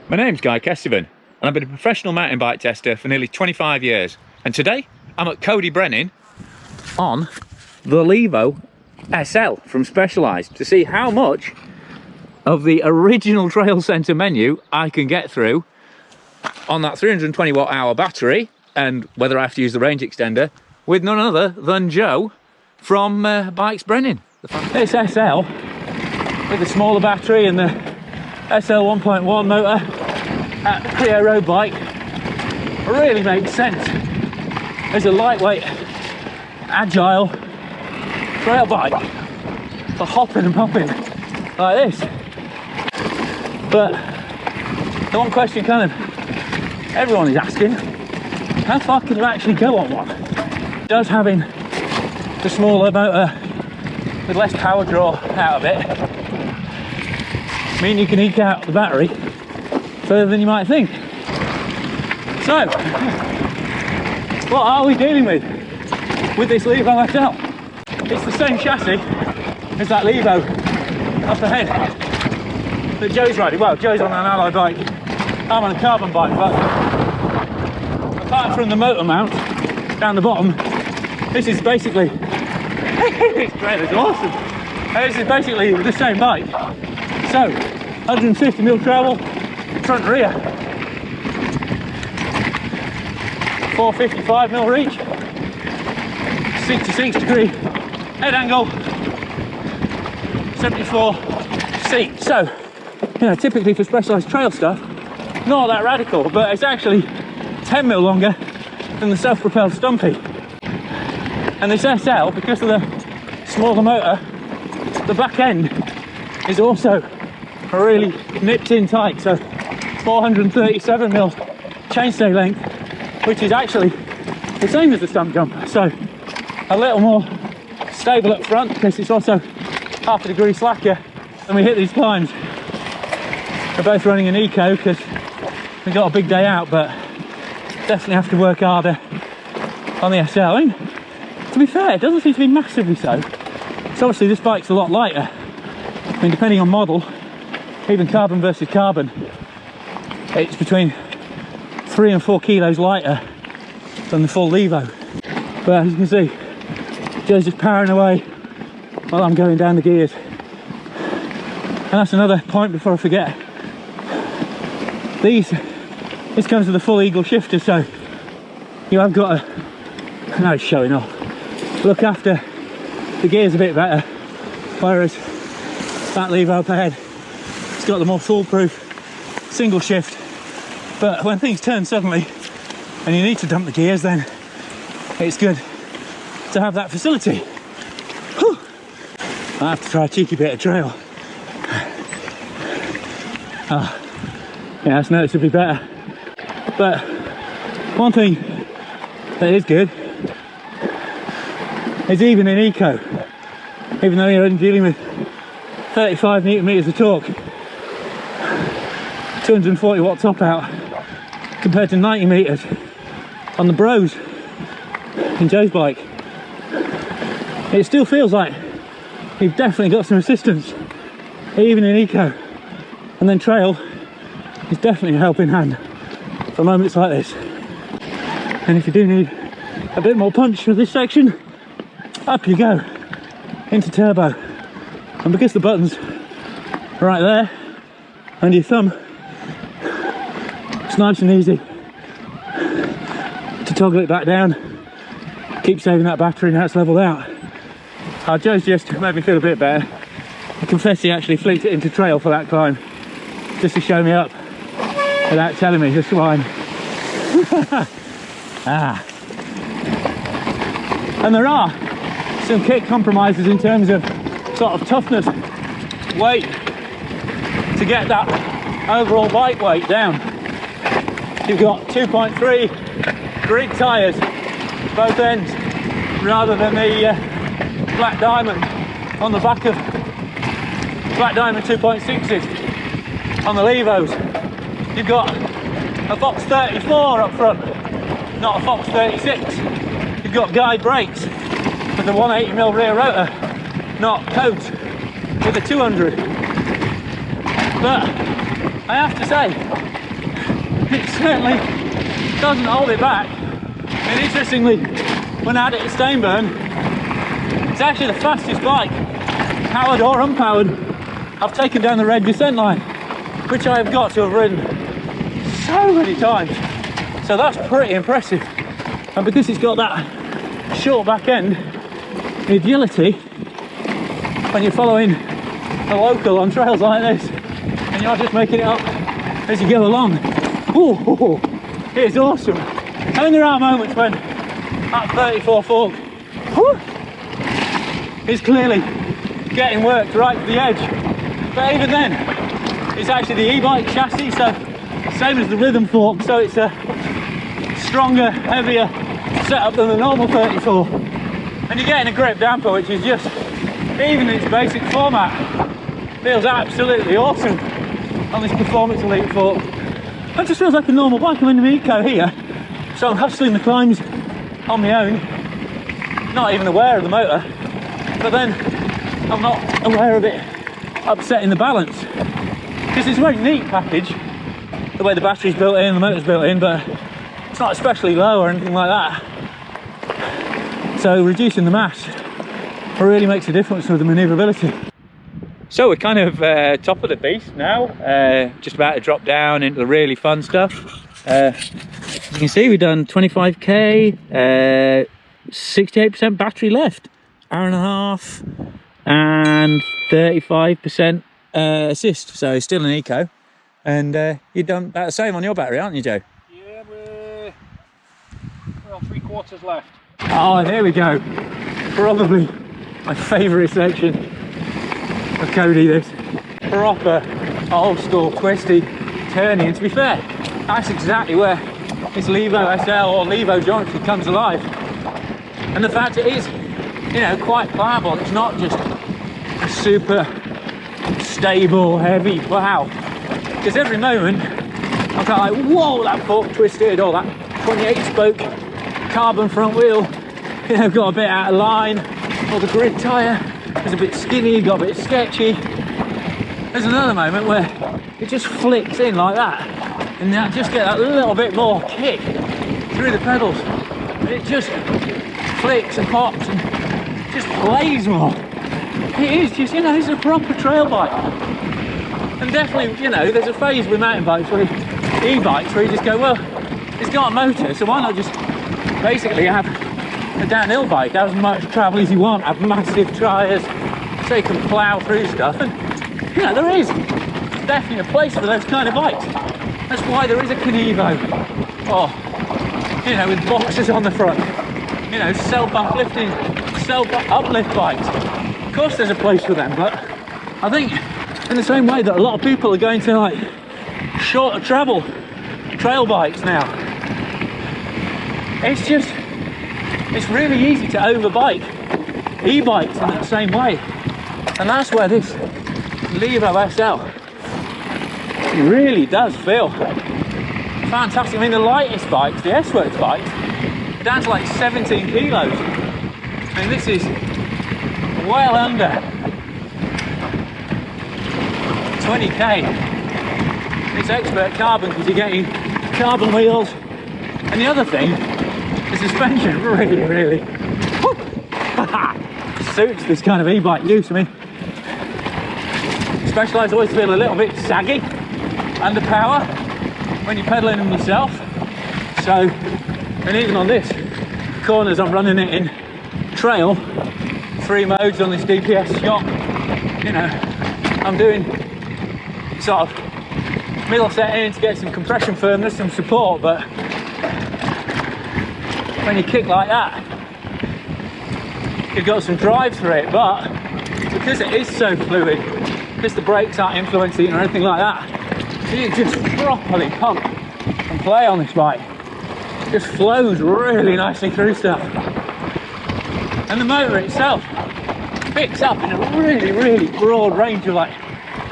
My name's GuyKesTV and I've been a professional mountain bike tester for nearly 25 years. And today I'm at Coed Y Brenin on the Levo SL from Specialized to see how much of the original Trail Centre menu I can get through on that 320 watt hour battery, and whether I have to use the range extender with none other than Joe from Bikes Brenin. This SL with the smaller battery and the SL 1.1 motor at the Creo road bike really makes sense as a lightweight, agile trail bike for hopping and popping like this. But the one question kind of everyone is asking, how far can you actually go on one? Does having the smaller motor with less power draw out of it mean you can eke out the battery further than you might think? So, what are we dealing with this Levo SL? It's the same chassis as that Levo up ahead that Joe's riding. Well, Joe's on an alloy bike, I'm on a carbon bike, but apart from the motor mount down the bottom, this is basically this trailer's awesome. This is basically the same bike. So 150mm travel, front and rear, 455mm reach, 66 degree head angle, 74 seat. So, you know, typically for Specialized trail stuff, not that radical, but it's actually 10mm longer than the self-propelled Stumpy. And this SL, because of the smaller motor, the back end is also really nipped in tight. So 437mm chainstay length, which is actually the same as the Stump Jumper. So a little more stable up front because it's also half a degree slacker when we hit these climbs. We're both running an eco because we've got a big day out, but definitely have to work harder on the SL. I mean, to be fair, it doesn't seem to be massively so. So obviously this bike's a lot lighter. I mean, depending on model, even carbon versus carbon, it's between 3 and 4 kilos lighter than the full Levo. But as you can see, Joe's just powering away while I'm going down the gears. And that's another point before I forget. This comes with a full eagle shifter, so you have got to, now it's showing off, look after the gears a bit better, whereas that Levo up ahead, it's got the more foolproof single shift. But when things turn suddenly and you need to dump the gears, then it's good to have that facility. Whew. I have to try a cheeky bit of trail. Yeah, that's noticeably better. But one thing that is good is even in eco, even though you're only dealing with 35 Newton meters of torque, 240 watt top out compared to 90 meters on the Bros in Joe's bike, it still feels like you've definitely got some resistance even in eco. And then trail is definitely a helping hand for moments like this. And if you do need a bit more punch for this section, up you go into turbo. And because the button's right there under your thumb, it's nice and easy to toggle it back down, keep saving that battery now it's leveled out. Joe's just made me feel a bit better. I confess he actually flicked it into trail for that climb, just to show me up without telling me, just swine. And there are some kit compromises in terms of sort of toughness, weight, to get that overall bike weight down. You've got 2.3 grid tyres both ends, rather than the Black Diamond on the back of Black Diamond 2.6s on the Levos. You've got a Fox 34 up front, not a Fox 36. You've got Guy brakes with a 180mm rear rotor, not Coed with a 200. But I have to say, it certainly doesn't hold it back. And interestingly, when I had it at Stainburn, it's actually the fastest bike, powered or unpowered, I've taken down the red descent line, which I have got to have ridden so many times. So that's pretty impressive. And because it's got that short back end, the agility, when you're following a local on trails like this, and you're just making it up as you go along, ooh, it is awesome. I mean, there are moments when that 34 fork is clearly getting worked right to the edge, but even then, it's actually the e-bike chassis, so same as the rhythm fork, so it's a stronger, heavier setup than the normal 34, and you're getting a grip damper which is just, even in its basic format, feels absolutely awesome on this Performance Elite fork. It just feels like a normal bike. I'm in the eco here, so I'm hustling the climbs on my own, not even aware of the motor, but then I'm not aware of it upsetting the balance, because it's a very neat package, the way the battery's built in, the motor's built in, but it's not especially low or anything like that. So reducing the mass really makes a difference with the manoeuvrability. So we're kind of top of the beast now, just about to drop down into the really fun stuff. As you can see, we've done 25k, 68% battery left, hour and a half, and 35% assist, so still an eco. And you've done about the same on your battery, aren't you, Joe? Yeah, we're well, 3/4 left. Oh, there we go. Probably my favourite section of Coedy, this. Proper old school twisty turning, and to be fair, that's exactly where this Levo SL or Levo jointry comes alive. And the fact it is, you know, quite pliable. It's not just a super stable, heavy plough. Because every moment I'm kind of like, whoa, that fork twisted, or that 28 spoke carbon front wheel, you know, got a bit out of line, or the grid tyre was a bit skinny, got a bit sketchy. There's another moment where it just flicks in like that, and I just get that little bit more kick through the pedals. It just flicks and pops and just plays more. It is just, you know, it's a proper trail bike. And definitely, you know, there's a phase with mountain bikes, where e-bikes, where you just go, well, it's got a motor, so why not just basically have a downhill bike, have as much travel as you want, have massive tyres, so you can plough through stuff. And, you know, there is definitely a place for those kind of bikes. That's why there is a Canevo, or, you know, with boxes on the front, you know, self-uplifting, self-uplift bikes. Of course there's a place for them, but I think in the same way that a lot of people are going to like shorter travel trail bikes now, it's really easy to overbike e-bikes in that same way. And that's where this Levo SL really does feel fantastic. I mean, the lightest bikes, the S-Works bikes, are down to like 17 kilos. I mean, this is well under 20k. It's expert carbon because you're getting carbon wheels, and the other thing, the suspension really suits this kind of e-bike use. I mean, Specialized always feel a little bit saggy under power when you're pedaling them yourself. So, and even on this corners, I'm running it in trail, 3 modes on this DPS shock. You know, I'm doing sort of middle setting to get some compression firmness, some support, but when you kick like that, you've got some drive through it. But because it is so fluid, because the brakes aren't influencing or anything like that, so you just properly pump and play on this bike. It just flows really nicely through stuff. And the motor itself picks up in a really broad range of like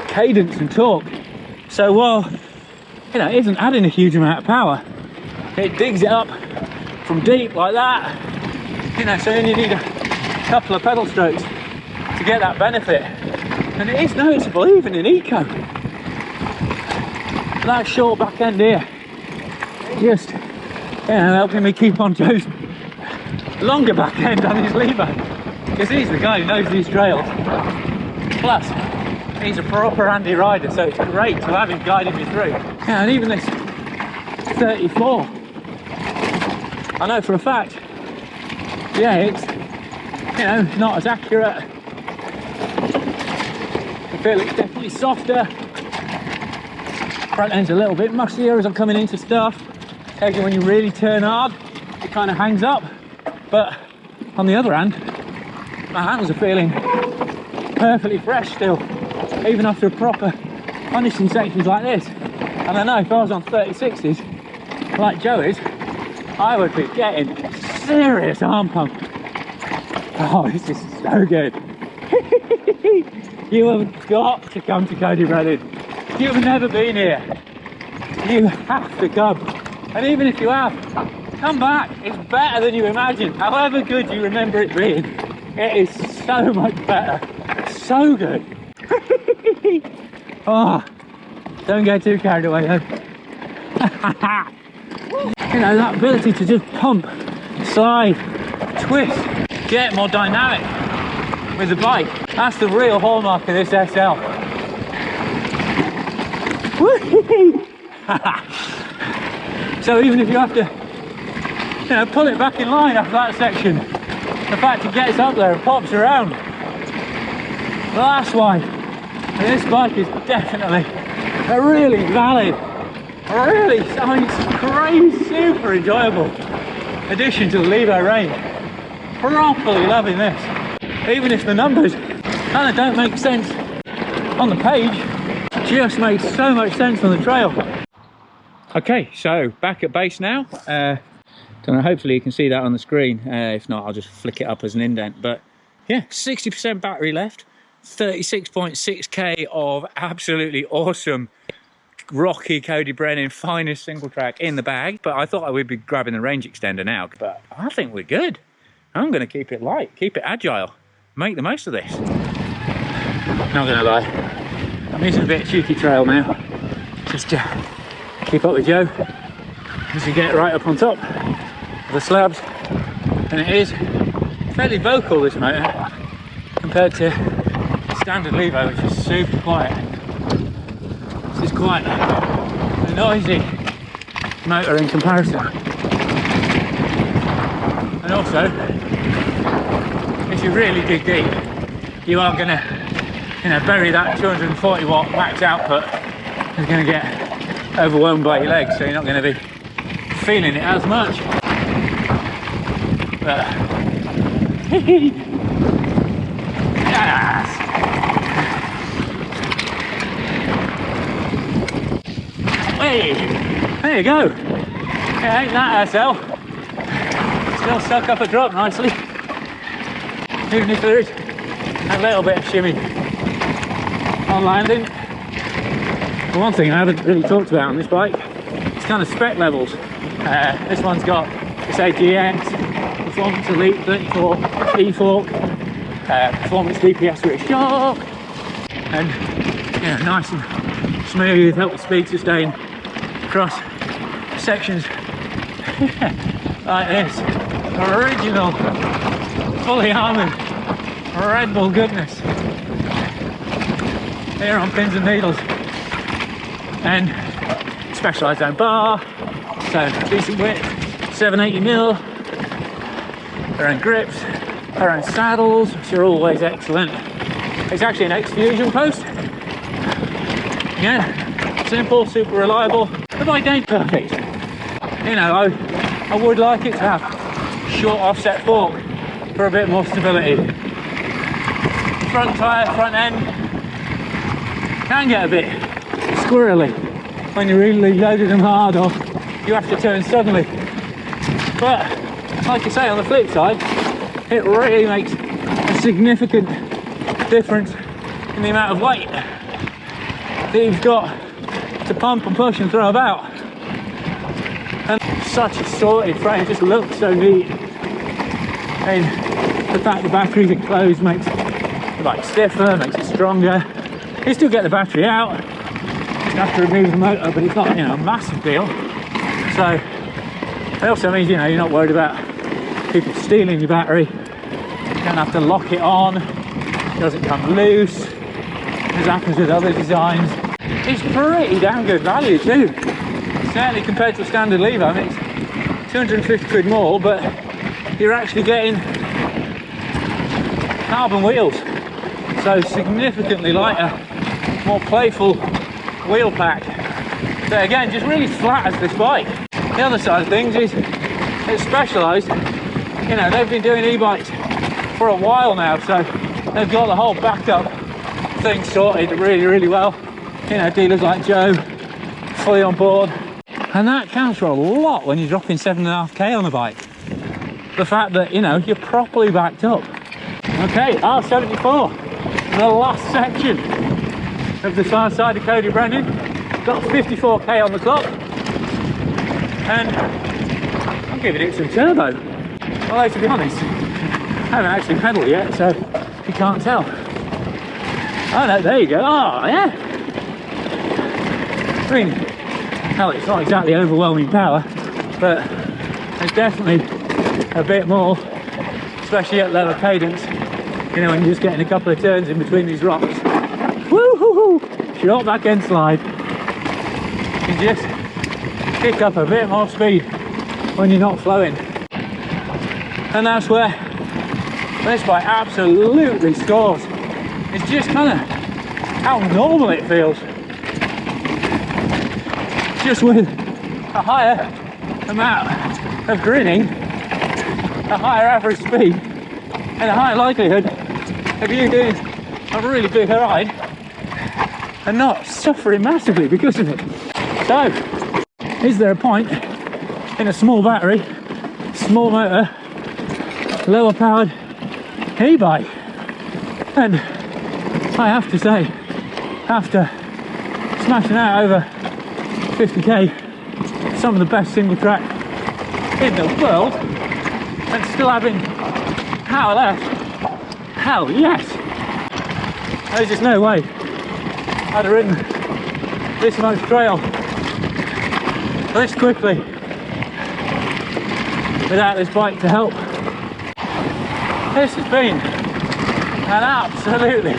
cadence and torque. So while, you know, it isn't adding a huge amount of power, it digs it up from deep like that. You know, so then you need a couple of pedal strokes to get that benefit. And it is noticeable even in eco. that short back end here, just, you know, helping me keep on Joe's longer back end on his Levo, because he's the guy who knows these trails. Plus, he's a proper handy rider, so it's great to have him guiding me through. Yeah, and even this 34, I know for a fact, yeah, it's, you know, not as accurate. I feel it's definitely softer. Front end's a little bit mussier as I'm coming into stuff. Occasionally when you really turn hard, it kind of hangs up. But on the other hand, my hands are feeling perfectly fresh still, even after a proper punishing sections like this. And I know if I was on 36s, like Joe is, I would be getting serious arm pump. Oh, this is so good. You have got to come to Coed Y Brenin. If you've never been here, you have to come. And even if you have, come back. It's better than you imagine. However good you remember it being, it is so much better. So good. Oh, don't get too carried away though. You know, that ability to just pump, slide, twist, get more dynamic with the bike. That's the real hallmark of this SL. So even if you have to, you know, pull it back in line after that section, the fact it gets up there and pops around, well, that's why this bike is definitely a really valid, really, I mean, it's crazy, super enjoyable addition to the Levo range. Properly loving this, even if the numbers kind of don't make sense on the page, just makes so much sense on the trail. Okay, so back at base now. Don't know, hopefully you can see that on the screen. If not, I'll just flick it up as an indent. But yeah, 60% battery left, 36.6k of absolutely awesome rocky Coed Y Brenin finest single track in the bag. But I thought I would be grabbing the range extender now, but I think we're good. I'm going to keep it light, keep it agile, make the most of this. Not going to lie, I'm using a bit of cheeky trail now, just to keep up with Joe as we get right up on top of the slabs. And it is fairly vocal, this motor, compared to the standard Levo, which is super quiet. This is quite a noisy motor in comparison. And also, if you really dig deep, you are going to, you know, bury that 240 watt max output. Is going to get overwhelmed by your legs, so you're not going to be feeling it as much. But yes. Hey, there you go. It ain't that SL. Still suck up a drop nicely, even if there is a little bit of shimmy on landing. The one thing I haven't really talked about on this bike is kind of spec levels. This one's got this AGX, Performance Elite 34 E-fork, Performance DPS with a shock, and yeah, nice and smooth, help with speed sustain across sections like this. Original, fully armoured Red Bull goodness here on pins and needles. And Specialized zone bar, so decent width, 780mm, their own grips, their own saddles, which are always excellent. It's actually an X-Fusion post. Yeah, simple, super reliable. The bike ain't perfect. You know, I would like it to have short offset fork for a bit more stability. Front tyre, front end can get a bit squirrely when you really loaded them hard, or you have to turn suddenly. But like I say, on the flip side, it really makes a significant difference in the amount of weight that you've got to pump and push and throw about. And such a sorted frame, just looks so neat. And the fact the batteries enclosed makes the bike stiffer, makes it stronger. You still get the battery out, have to remove the motor, but it's not, you know, a massive deal. So it also means, you know, you're not worried about people stealing your battery. You don't have to lock it on. It doesn't come loose, as happens with other designs. It's pretty damn good value too. Certainly compared to a standard Levo. I mean, it's 250 quid more, but you're actually getting carbon wheels. So significantly lighter, more playful wheel pack. So again, just really flatters this bike. The other side of things is it's Specialized. You know, they've been doing e-bikes for a while now, so they've got the whole backup thing sorted really, really well. You know, dealers like Joe, fully on board. And that counts for a lot when you're dropping 7.5k on a bike. The fact that, you know, you're properly backed up. Okay, R74, the last section of the far side of Coed Y Brenin. Got 54k on the clock. And I'm giving it some turbo. Although, to be honest, I haven't actually pedalled yet, so you can't tell. Oh no, there you go. Oh yeah. I mean, hell, it's not exactly overwhelming power, but there's definitely a bit more, especially at lower cadence. You know, when you're just getting a couple of turns in between these rocks. Woo-hoo-hoo! Short back end slide. You just pick up a bit more speed when you're not flowing. And that's where this bike absolutely scores. It's just kind of how normal it feels. Just with a higher amount of grinning, a higher average speed, and a higher likelihood of you doing a really big ride and not suffering massively because of it. So, is there a point in a small battery, small motor, lower powered e-bike? And I have to say, after smashing out over 50k, some of the best single track in the world, and still having power left, hell yes! There's just no way I'd have ridden this much trail this quickly without this bike to help. This has been an absolutely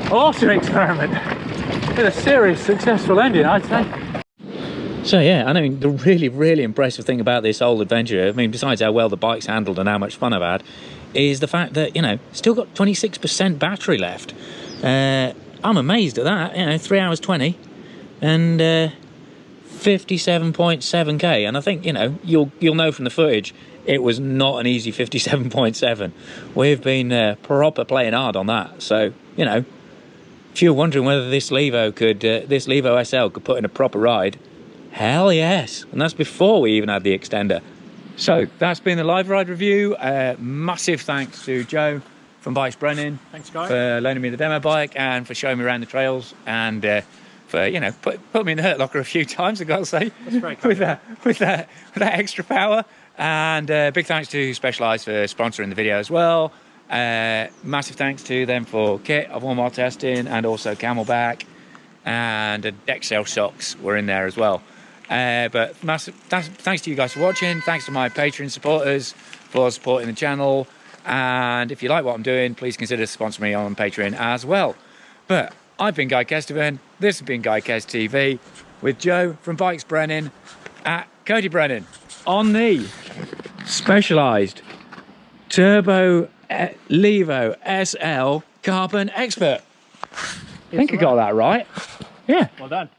awesome experiment with a serious successful ending, I'd say. So yeah, I mean, the really impressive thing about this whole adventure, I mean, besides how well the bike's handled and how much fun I've had, is the fact that, you know, still got 26% battery left. I'm amazed at that, you know, 3 hours 20 and 57.7k, and I think, you know, you'll know from the footage it was not an easy 57.7. We've been proper playing hard on that. So, you know, if you're wondering whether this Levo SL could put in a proper ride, hell yes. And that's before we even had the extender. So that's been the live ride review. Massive thanks to Joe from GuyKesTV Brenin. Thanks, Guy. For loaning me the demo bike and for showing me around the trails, and for, you know, put me in the hurt locker a few times, I've got to say. That's very kind. with that extra power. And big thanks to Specialized for sponsoring the video as well. Massive thanks to them for kit of one mile testing, and also Camelback, and Dexel socks were in there as well. But massive thanks to you guys for watching. Thanks to my Patreon supporters for supporting the channel. And if you like what I'm doing, please consider sponsoring me on Patreon as well. But I've been GuyKesTV. This has been GuyKesTV with Joe from GuyKesTV Brenin at Coed Y Brenin on the Specialized Turbo Levo SL Carbon Expert. I think I got that right. Yeah. Well done.